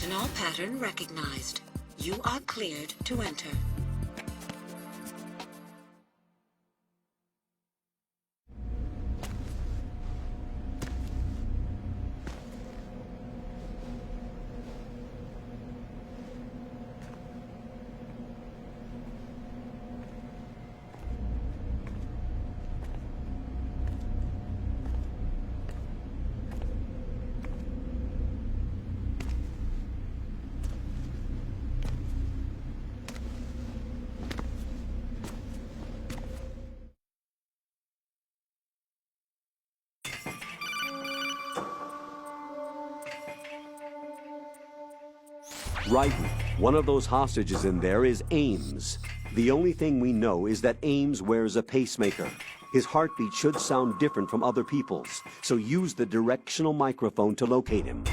Null pattern recognized. You are cleared to enter. Raiden, one of those hostages in there is Ames. The only thing we know is that Ames wears a pacemaker. His heartbeat should sound different from other people's, so use the directional microphone to locate him.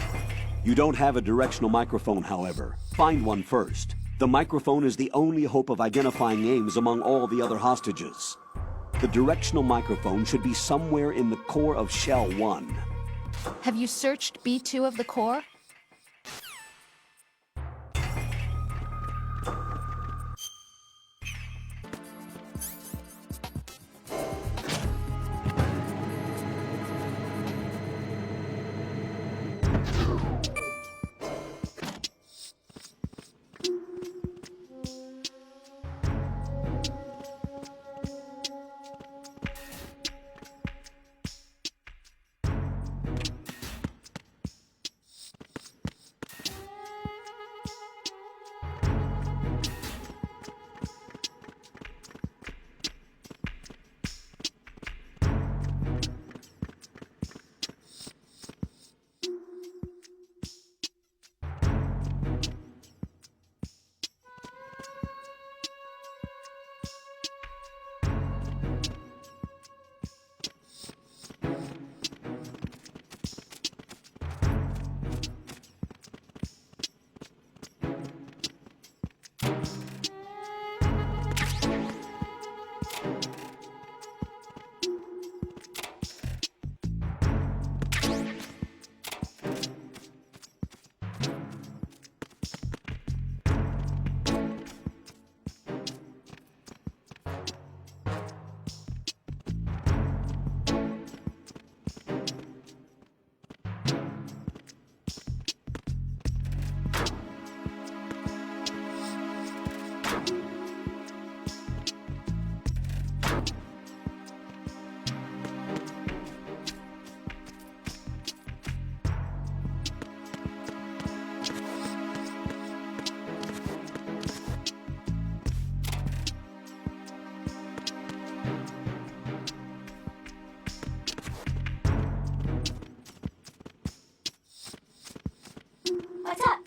You don't have a directional microphone, however. Find one first. The microphone is the only hope of identifying Ames among all the other hostages. The directional microphone should be somewhere in the core of Shell 1. Have you searched B2 of the core? What's up?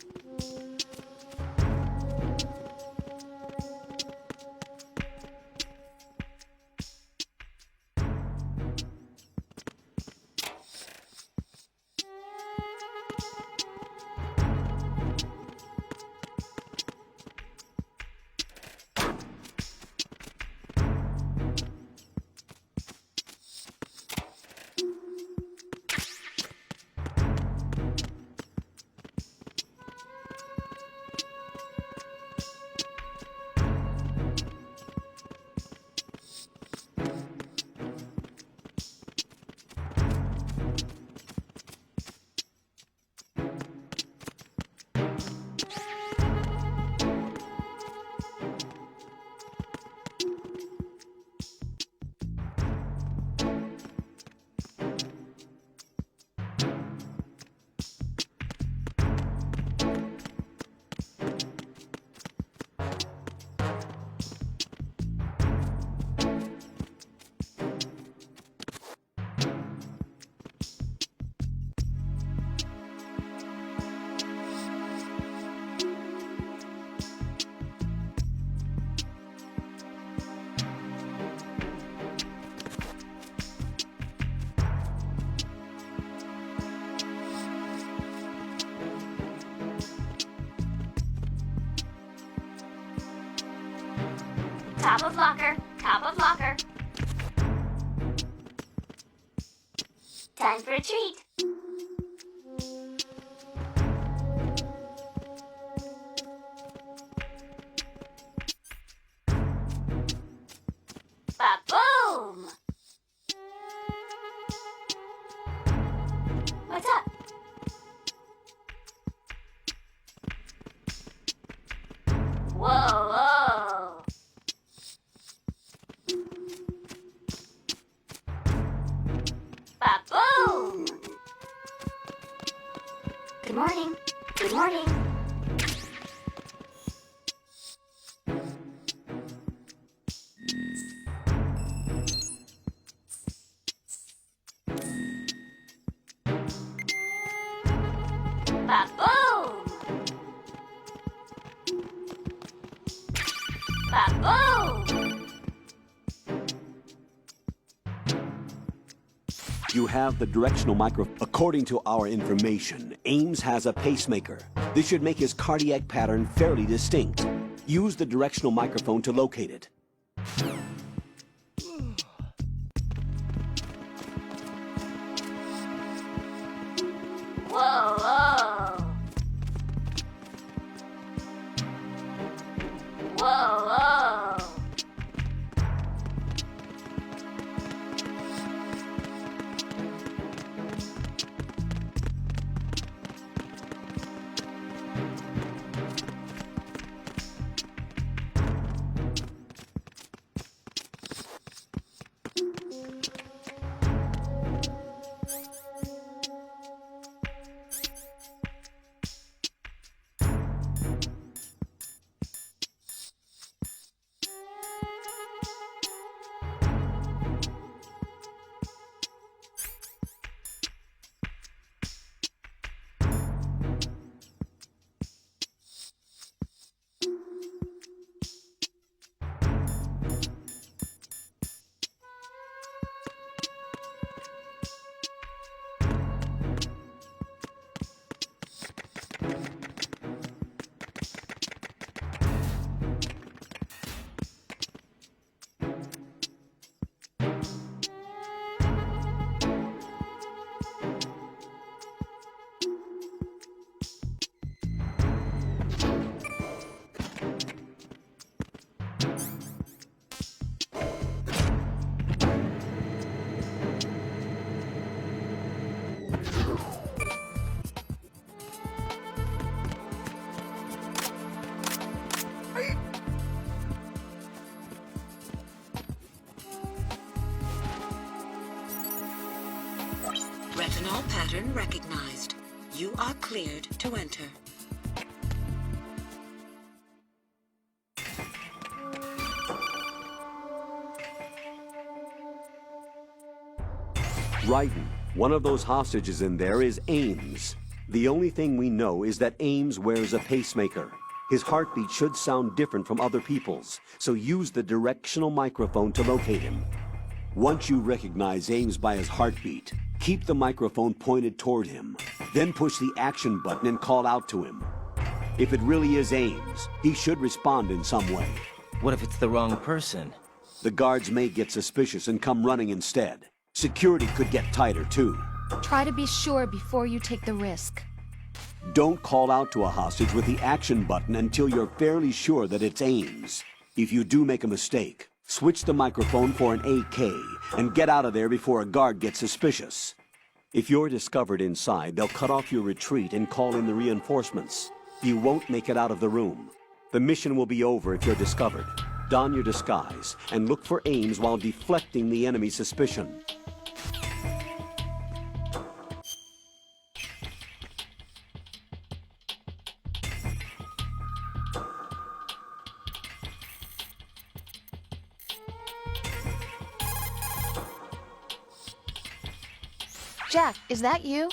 Top of locker, top of locker. Time for a treat. morning. Good morning. Ba-boom! Ba-boom! You have the directional micro. According to our information, Ames has a pacemaker. This should make his cardiac pattern fairly distinct. Use the directional microphone to locate it. Whoa, whoa. Whoa, whoa. Retinol pattern recognized. You are cleared to enter. Raiden, one of those hostages in there is Ames. The only thing we know is that Ames wears a pacemaker. His heartbeat should sound different from other people's, so use the directional microphone to locate him. Once you recognize Ames by his heartbeat, keep the microphone pointed toward him. Then push the action button and call out to him. If it really is Ames, he should respond in some way. What if it's the wrong person? The guards may get suspicious and come running instead. Security could get tighter, too. Try to be sure before you take the risk. Don't call out to a hostage with the action button until you're fairly sure that it's Ames. If you do make a mistake, switch the microphone for an AK and get out of there before a guard gets suspicious. If you're discovered inside, they'll cut off your retreat and call in the reinforcements. You won't make it out of the room. The mission will be over if you're discovered. Don your disguise and look for Ames while deflecting the enemy's suspicion. Jack, is that you?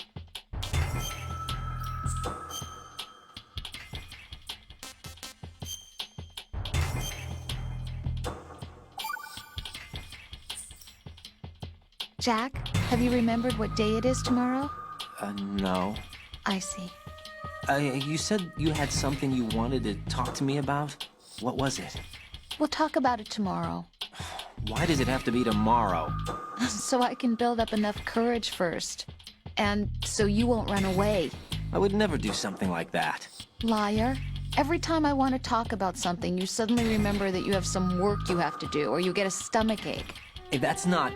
Jack, have you remembered what day it is tomorrow? No. I see. You said you had something you wanted to talk to me about? What was it? We'll talk about it tomorrow. Why does it have to be tomorrow? So I can build up enough courage first. And so you won't run away. I would never do something like that. Liar. Every time I want to talk about something, you suddenly remember that you have some work you have to do, or you get a stomachache. Hey, that's not...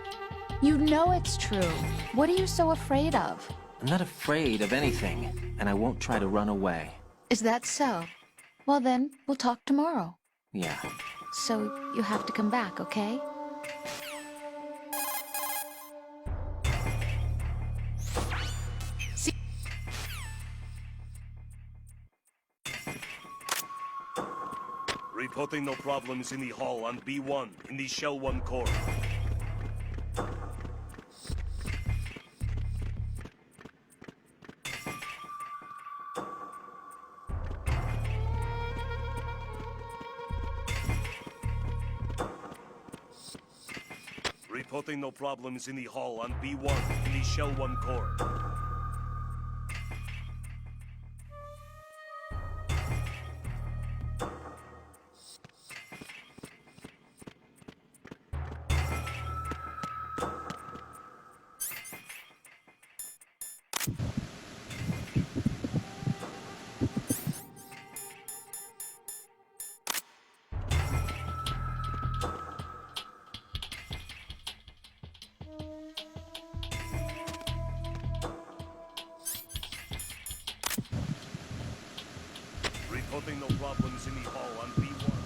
You know it's true. What are you so afraid of? I'm not afraid of anything, and I won't try to run away. Is that so? Well then, we'll talk tomorrow. Yeah. So you have to come back, okay? Reporting no problems in the hall on B1 in the Shell 1 core. Reporting no problems in the hall on B1 in the Shell 1 core. Reporting no problems in the hall on B1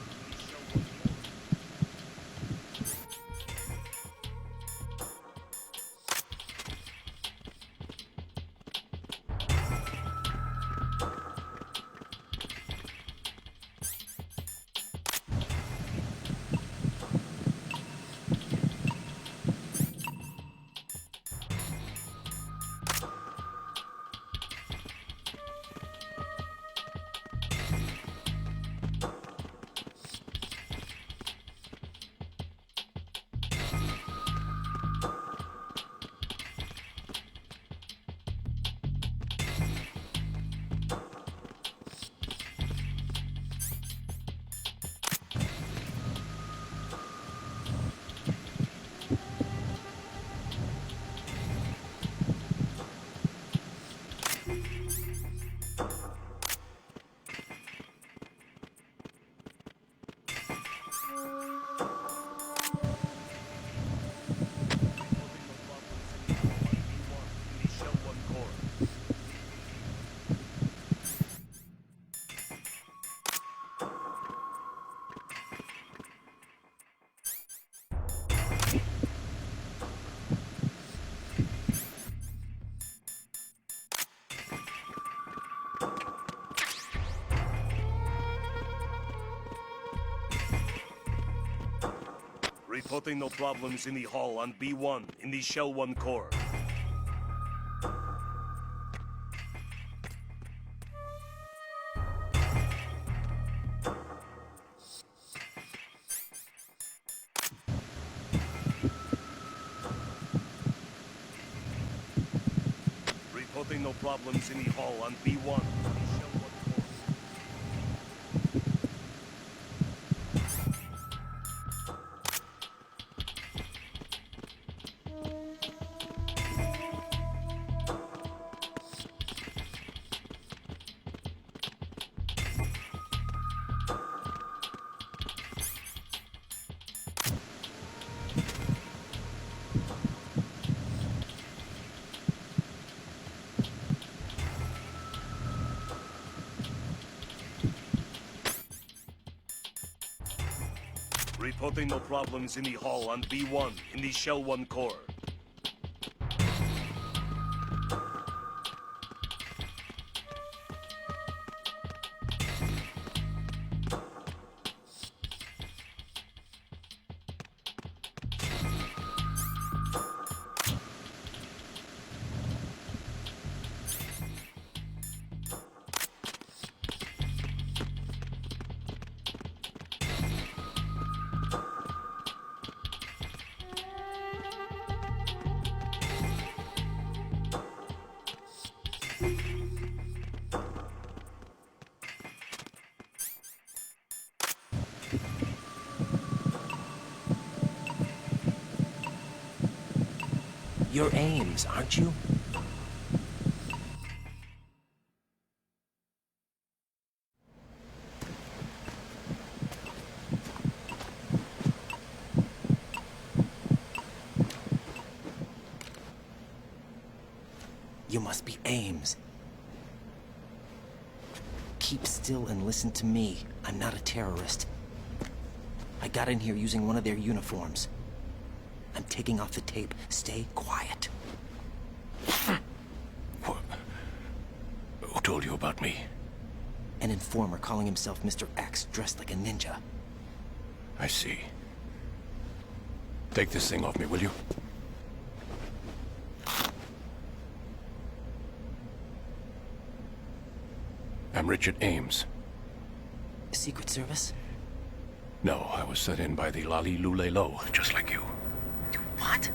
in the Shell 1 core. Reporting no problems in the hall on B1 in the Shell 1 core. Reporting no problems in the hall on B1 in the Shell 1 core. Reporting no problems in the hall on B1 in the Shell 1 core. You're Ames, aren't you? You must be Ames. Keep still and listen to me. I'm not a terrorist. I got in here using one of their uniforms. I'm taking off the tape. Stay quiet. What? Who told you about me? An informer calling himself Mr. X, dressed like a ninja. I see. Take this thing off me, will you? I'm Richard Ames. Secret Service? No, I was sent in by the Lali Lule Lo, just like you. What?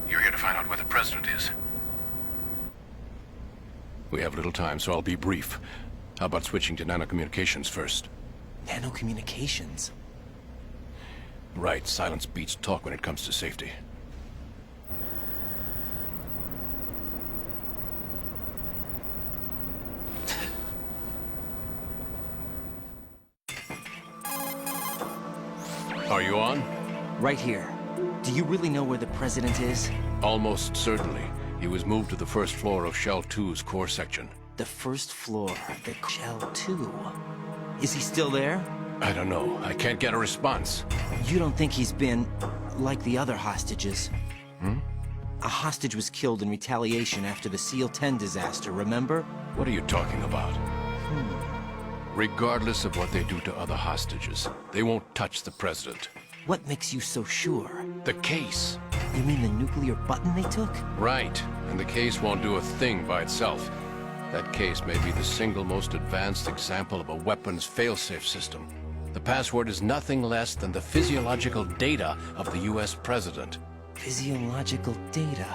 You're here to find out where the president is. We have little time, so I'll be brief. How about switching to nanocommunications first? Nanocommunications? Right, silence beats talk when it comes to safety. Are you on? Right here. Do you really know where the president is? Almost certainly. He was moved to the first floor of Shell 2's core section. The first floor, the Shell 2. Is he still there? I don't know. I can't get a response. You don't think he's been like the other hostages? A hostage was killed in retaliation after the SEAL 10 disaster, remember? What are you talking about? Regardless of what they do to other hostages, they won't touch the president. What makes you so sure? The case. You mean the nuclear button they took? Right. And the case won't do a thing by itself. That case may be the single most advanced example of a weapons failsafe system. The password is nothing less than the physiological data of the US president. Physiological data?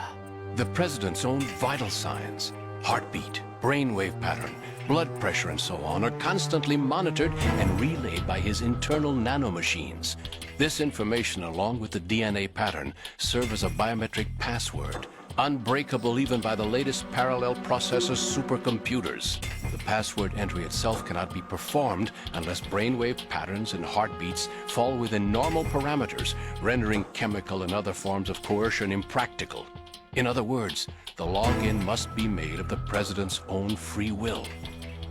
The president's own vital signs, heartbeat, brainwave pattern, blood pressure and so on are constantly monitored and relayed by his internal nanomachines. This information, along with the DNA pattern, serve as a biometric password, unbreakable even by the latest parallel processor supercomputers. The password entry itself cannot be performed unless brainwave patterns and heartbeats fall within normal parameters, rendering chemical and other forms of coercion impractical. In other words, the login must be made of the president's own free will.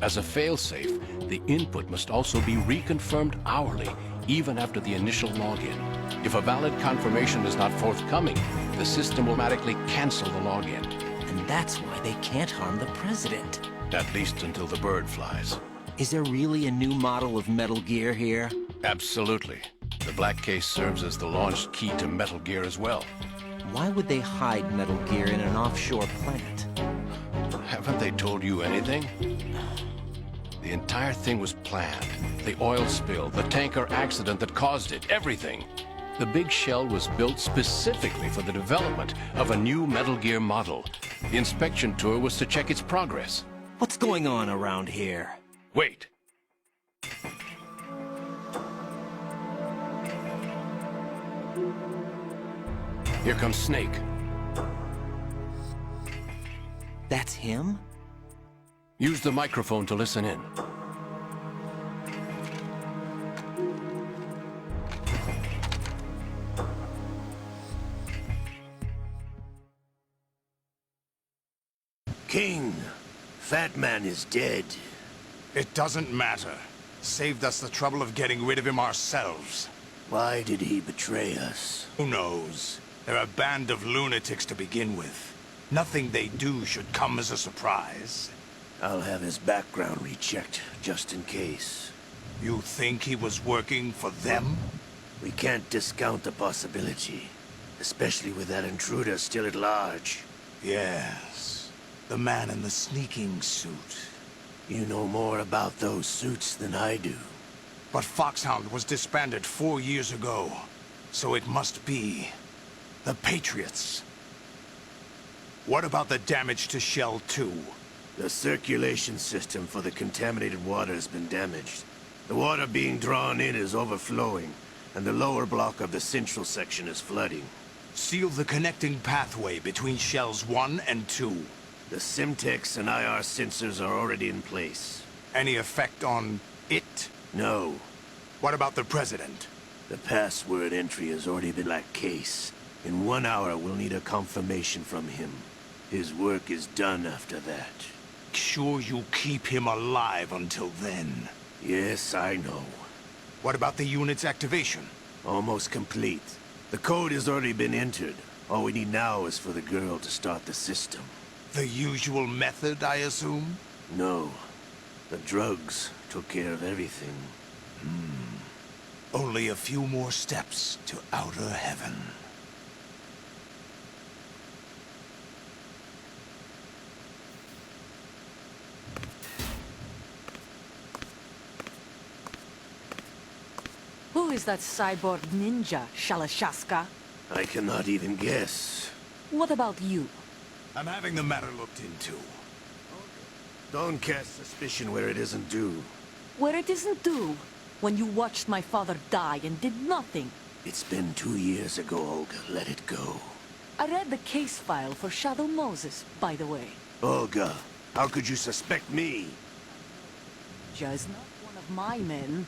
As a failsafe, the input must also be reconfirmed hourly, even after the initial login. If a valid confirmation is not forthcoming, the system will automatically cancel the login. And that's why they can't harm the president. At least until the bird flies. Is there really a new model of Metal Gear here? Absolutely. The black case serves as the launch key to Metal Gear as well. Why would they hide Metal Gear in an offshore planet? Haven't they told you anything? The entire thing was planned. The oil spill, the tanker accident that caused it, everything. The big shell was built specifically for the development of a new Metal Gear model. The inspection tour was to check its progress. What's going on around here? Wait. Here comes Snake. That's him? Use the microphone to listen in. King, Fatman is dead. It doesn't matter. Saved us the trouble of getting rid of him ourselves. Why did he betray us? Who knows? They're a band of lunatics to begin with. Nothing they do should come as a surprise. I'll have his background rechecked, just in case. You think he was working for them? We can't discount the possibility, especially with that intruder still at large. Yes. The man in the sneaking suit. You know more about those suits than I do. But Foxhound was disbanded 4 years ago, so it must be the Patriots. What about the damage to Shell 2? The circulation system for the contaminated water has been damaged. The water being drawn in is overflowing, and the lower block of the central section is flooding. Seal the connecting pathway between Shells 1 and 2. The Simtex and IR sensors are already in place. Any effect on it? No. What about the President? The password entry has already been black case. In 1 hour, we'll need a confirmation from him. His work is done after that. Sure you keep him alive until then? Yes, I know. What about the unit's activation? Almost complete. The code has already been entered. All we need now is for the girl to start the system. The usual method, I assume? No. The drugs took care of everything. Only a few more steps to outer heaven. Who is that cyborg ninja, Shalashaska? I cannot even guess. What about you? I'm having the matter looked into. Don't cast suspicion where it isn't due. Where it isn't due, when you watched my father die and did nothing. It's been 2 years ago, Olga. Let it go. I read the case file for Shadow Moses, by the way. Olga, how could you suspect me? Ninja is not one of my men.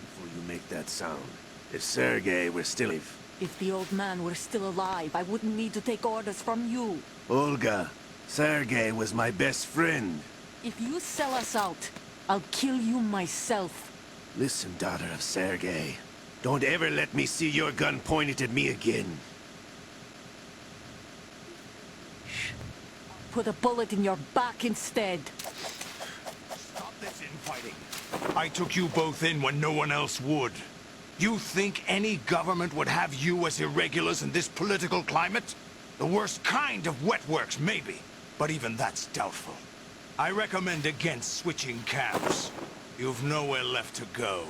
Before you make that sound, if Sergei were still... If the old man were still alive, I wouldn't need to take orders from you. Olga, Sergei was my best friend. If you sell us out, I'll kill you myself. Listen, daughter of Sergei. Don't ever let me see your gun pointed at me again. Put a bullet in your back instead. Stop this infighting. I took you both in when no one else would. You think any government would have you as irregulars in this political climate? The worst kind of wet works, maybe. But even that's doubtful. I recommend against switching camps. You've nowhere left to go.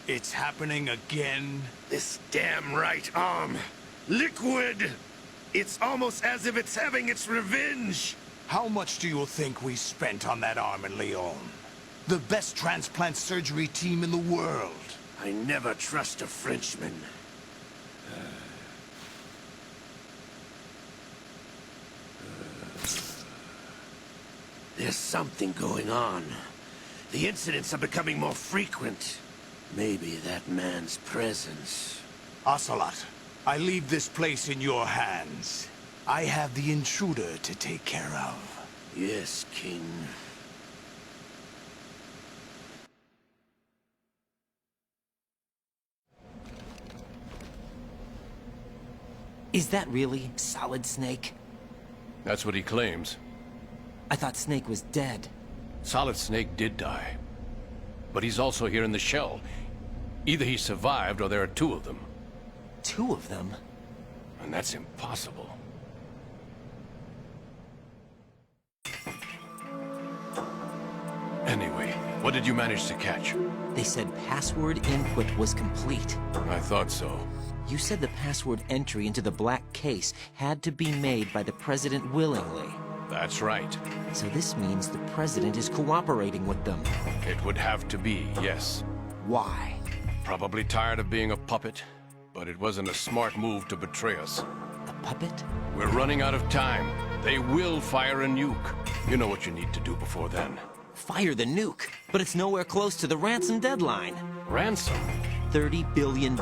It's happening again? This damn right arm. Liquid! It's almost as if it's having its revenge! How much do you think we spent on that arm in Lyon? The best transplant surgery team in the world. I never trust a Frenchman. There's something going on. The incidents are becoming more frequent. Maybe that man's presence. Ocelot, I leave this place in your hands. I have the intruder to take care of. Yes, King. Is that really Solid Snake? That's what he claims. I thought Snake was dead. Solid Snake did die. But he's also here in the shell. Either he survived or there are two of them. Two of them? And that's impossible. Anyway, what did you manage to catch? They said password input was complete. I thought so. You said the password entry into the black case had to be made by the President willingly. That's right. So this means the President is cooperating with them. It would have to be, yes. Why? Probably tired of being a puppet, but it wasn't a smart move to betray us. A puppet? We're running out of time. They will fire a nuke. You know what you need to do before then. Fire the nuke, but it's nowhere close to the ransom deadline. Ransom? $30 billion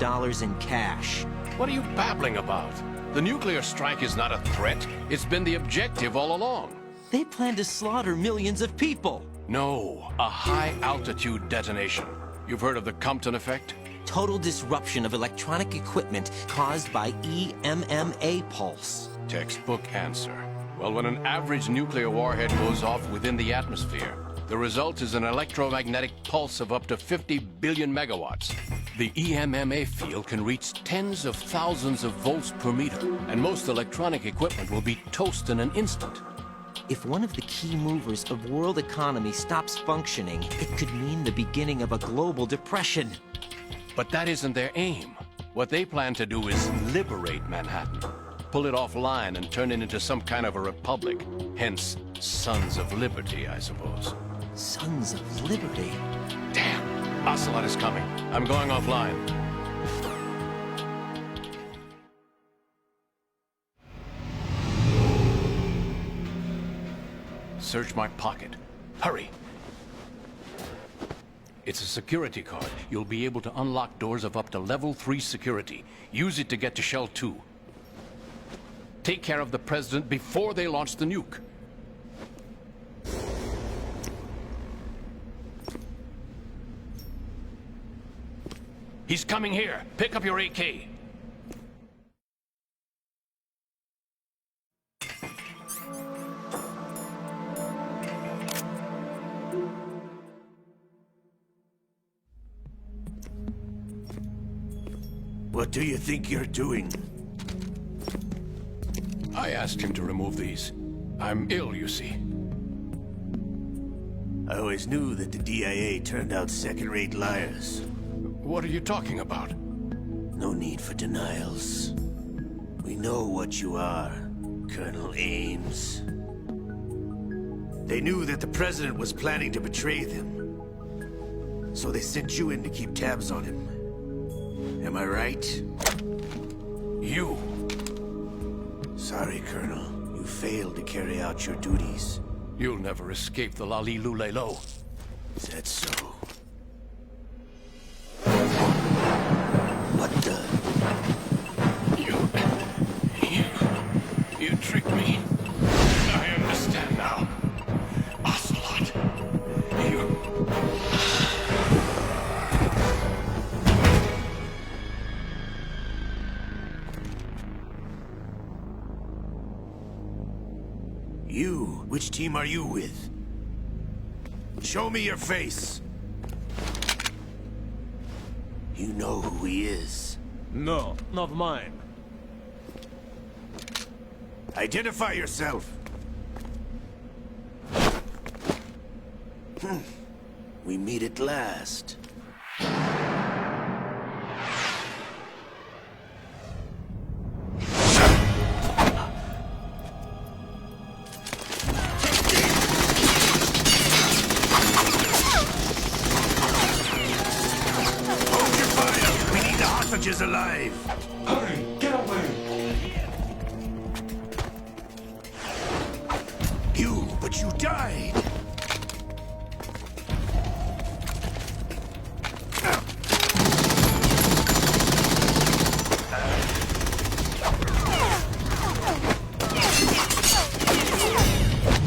in cash. What are you babbling about? The nuclear strike is not a threat. It's been the objective all along. They plan to slaughter millions of people. No, a high-altitude detonation. You've heard of the Compton effect? Total disruption of electronic equipment caused by EMMA pulse. Textbook answer. Well, when an average nuclear warhead goes off within the atmosphere, the result is an electromagnetic pulse of up to 50 billion megawatts. The EMMA field can reach tens of thousands of volts per meter, and most electronic equipment will be toast in an instant. If one of the key movers of world economy stops functioning, it could mean the beginning of a global depression. But that isn't their aim. What they plan to do is liberate Manhattan. Pull it offline and turn it into some kind of a republic. Hence, Sons of Liberty, I suppose. Sons of Liberty? Damn! Ocelot is coming. I'm going offline. Search my pocket. Hurry! It's a security card. You'll be able to unlock doors of up to level 3 security. Use it to get to Shell 2. Take care of the President before they launch the nuke. He's coming here. Pick up your AK. What do you think you're doing? I asked him to remove these. I'm ill, you see. I always knew that the DIA turned out second-rate liars. What are you talking about? No need for denials. We know what you are, Colonel Ames. They knew that the President was planning to betray them. So they sent you in to keep tabs on him. Am I right? You. Sorry, Colonel. You failed to carry out your duties. You'll never escape the Lali Lulelo. Is that so? What the? You tricked me. I understand now. Ocelot. You? Which team are you with? Show me your face. You know who he is. No, not mine. Identify yourself. We meet at last. Is alive. Hurry, get away! But you died.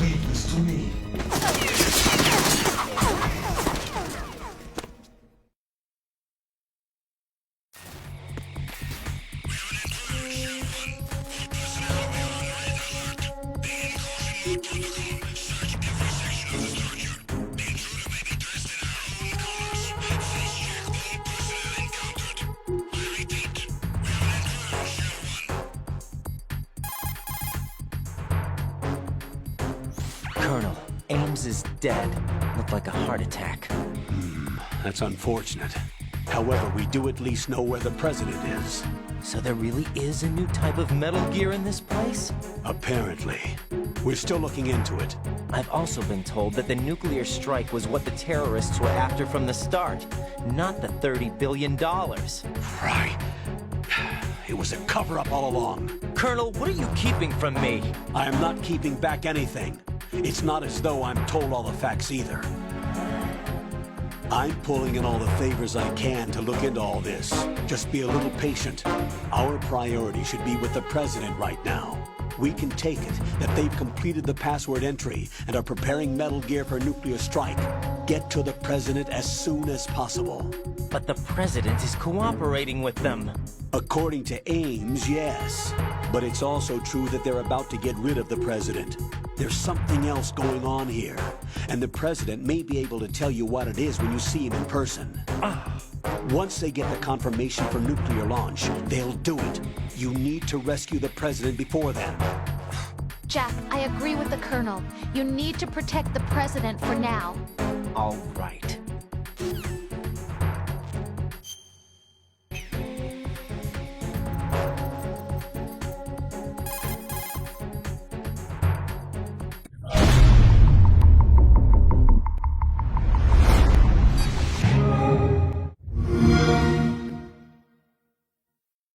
Leave this to me. Colonel, Ames is dead. Looked like a heart attack. That's unfortunate. However, we do at least know where the President is. So there really is a new type of Metal Gear in this place? Apparently. We're still looking into it. I've also been told that the nuclear strike was what the terrorists were after from the start, not the $30 billion. Right. It was a cover-up all along. Colonel, what are you keeping from me? I am not keeping back anything. It's not as though I'm told all the facts either. I'm pulling in all the favors I can to look into all this. Just be a little patient. Our priority should be with the President right now. We can take it that they've completed the password entry and are preparing Metal Gear for nuclear strike. Get to the President as soon as possible. But the President is cooperating with them. According to Ames, yes. But it's also true that they're about to get rid of the President. There's something else going on here, and the President may be able to tell you what it is when you see him in person. Once they get the confirmation for nuclear launch, they'll do it. You need to rescue the President before then. Jack, I agree with the Colonel. You need to protect the President for now. All right.